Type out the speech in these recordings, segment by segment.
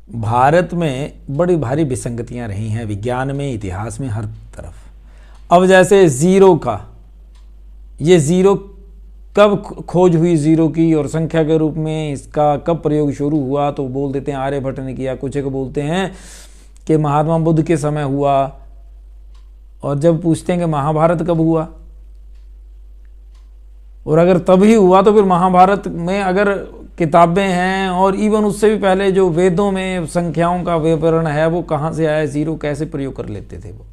भारत में बड़ी भारी विसंगतियां रही हैं, विज्ञान में, इतिहास में, हर तरफ। अब जैसे ज़ीरो का, ये ज़ीरो कब खोज हुई ज़ीरो की और संख्या के रूप में इसका कब प्रयोग शुरू हुआ, तो बोल देते हैं आर्यभट्ट ने किया, कुछ एक बोलते हैं कि महात्मा बुद्ध के समय हुआ, और जब पूछते हैं कि महाभारत कब हुआ, और अगर तभी हुआ तो फिर महाभारत में अगर किताबें हैं और इवन उससे भी पहले जो वेदों में संख्याओं का विवरण है वो कहाँ से आया, ज़ीरो कैसे प्रयोग कर लेते थे वो।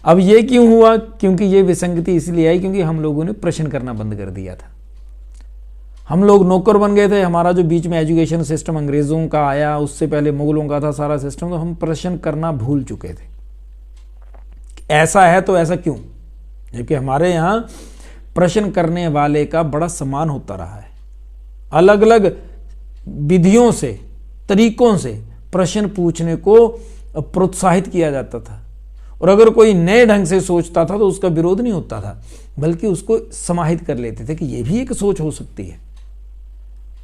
अब ये क्यों हुआ? क्योंकि ये विसंगति इसलिए आई क्योंकि हम लोगों ने प्रश्न करना बंद कर दिया था। हम लोग नौकर बन गए थे। हमारा जो बीच में एजुकेशन सिस्टम अंग्रेज़ों का आया, उससे पहले मुगलों का था सारा सिस्टम, तो हम प्रश्न करना भूल चुके थे। ऐसा है तो ऐसा क्यों? जबकि हमारे यहाँ प्रश्न करने वाले का बड़ा सम्मान होता रहा है। अलग अलग विधियों से, तरीकों से प्रश्न पूछने को प्रोत्साहित किया जाता था, और अगर कोई नए ढंग से सोचता था तो उसका विरोध नहीं होता था, बल्कि उसको समाहित कर लेते थे कि यह भी एक सोच हो सकती है।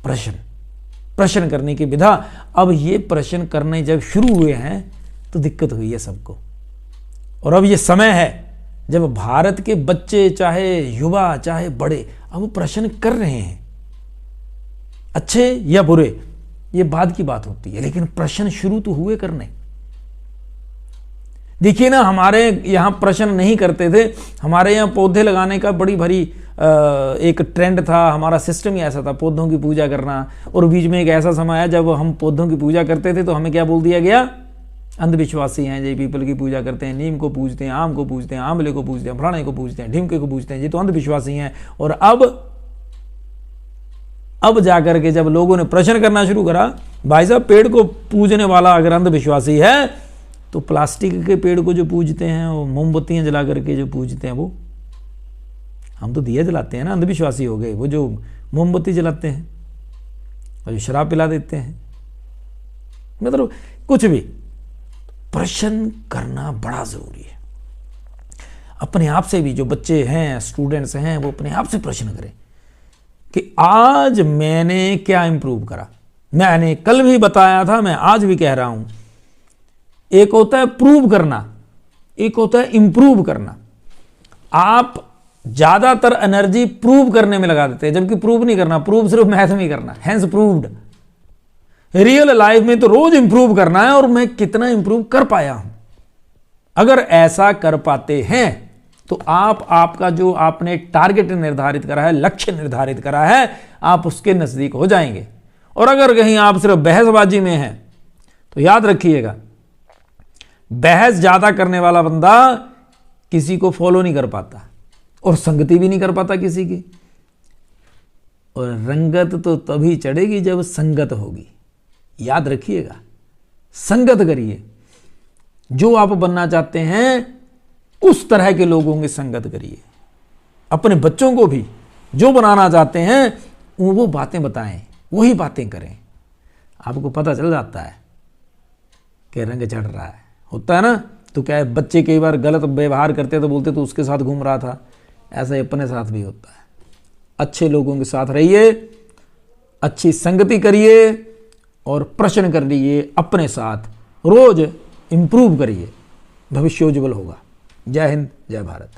प्रश्न करने की विधा। अब ये प्रश्न करने जब शुरू हुए हैं तो दिक्कत हुई है सबको, और अब ये समय है जब भारत के बच्चे, चाहे युवा चाहे बड़े, अब वो प्रश्न कर रहे हैं। अच्छे या बुरे ये बाद की बात होती है, लेकिन प्रश्न शुरू तो हुए करने। देखिए ना, हमारे यहाँ प्रश्न नहीं करते थे। हमारे यहाँ पौधे लगाने का बड़ी भरी एक ट्रेंड था, हमारा सिस्टम ही ऐसा था, पौधों की पूजा करना। और बीच में एक ऐसा समय आया जब हम पौधों की पूजा करते थे तो हमें क्या बोल दिया गया? अंधविश्वासी हैं, ये पीपल की पूजा करते हैं, नीम को पूजते हैं, आम को पूजते हैं, आंवले को पूजते हैं, फलाने को पूजते हैं, ढिमके को पूजते हैं, ये तो अंधविश्वासी हैं। और अब जाकर के जब लोगों ने प्रश्न करना शुरू करा, भाई साहब पेड़ को पूजने वाला अगर अंधविश्वासी है तो प्लास्टिक के पेड़ को जो पूजते हैं, वो मोमबत्तियां जला करके जो पूजते हैं, वो हम तो दिया जलाते हैं ना, अंधविश्वासी हो गए। वो जो मोमबत्ती जलाते हैं और जो शराब पिला देते हैं, मतलब कुछ भी। प्रश्न करना बड़ा जरूरी है। अपने आप से भी, जो बच्चे हैं, स्टूडेंट्स हैं, वो अपने आप से प्रश्न करें कि आज मैंने क्या इंप्रूव करा। मैंने कल भी बताया था, मैं आज भी कह रहा हूं, एक होता है प्रूव करना, एक होता है इंप्रूव करना। आप ज्यादातर एनर्जी प्रूव करने में लगा देते हैं, जबकि प्रूव नहीं करना। प्रूव सिर्फ मैथ में करना, हैंस प्रूव्ड। रियल लाइफ में तो रोज इंप्रूव करना है, और मैं कितना इंप्रूव कर पाया हूं। अगर ऐसा कर पाते हैं तो आपका जो आपने टारगेट निर्धारित करा है, लक्ष्य निर्धारित करा है, आप उसके नजदीक हो जाएंगे। और अगर कहीं आप सिर्फ बहसबाजी में हैं तो याद रखिएगा, बहस ज्यादा करने वाला बंदा किसी को फॉलो नहीं कर पाता और संगति भी नहीं कर पाता किसी की। और रंगत तो तभी चढ़ेगी जब संगत होगी। याद रखिएगा, संगत करिए। जो आप बनना चाहते हैं उस तरह के लोगों की संगत करिए। अपने बच्चों को भी जो बनाना चाहते हैं वो बातें बताएं, वही बातें करें। आपको पता चल जाता है कि रंग चढ़ रहा है, होता है ना। तो क्या है, बच्चे कई बार गलत व्यवहार करते तो बोलते तो उसके साथ घूम रहा था। ऐसा ही अपने साथ भी होता है। अच्छे लोगों के साथ रहिए, अच्छी संगति करिए और प्रश्न कर लीजिए अपने साथ, रोज इंप्रूव करिए, भविष्य उज्जवल होगा। जय हिंद, जय भारत।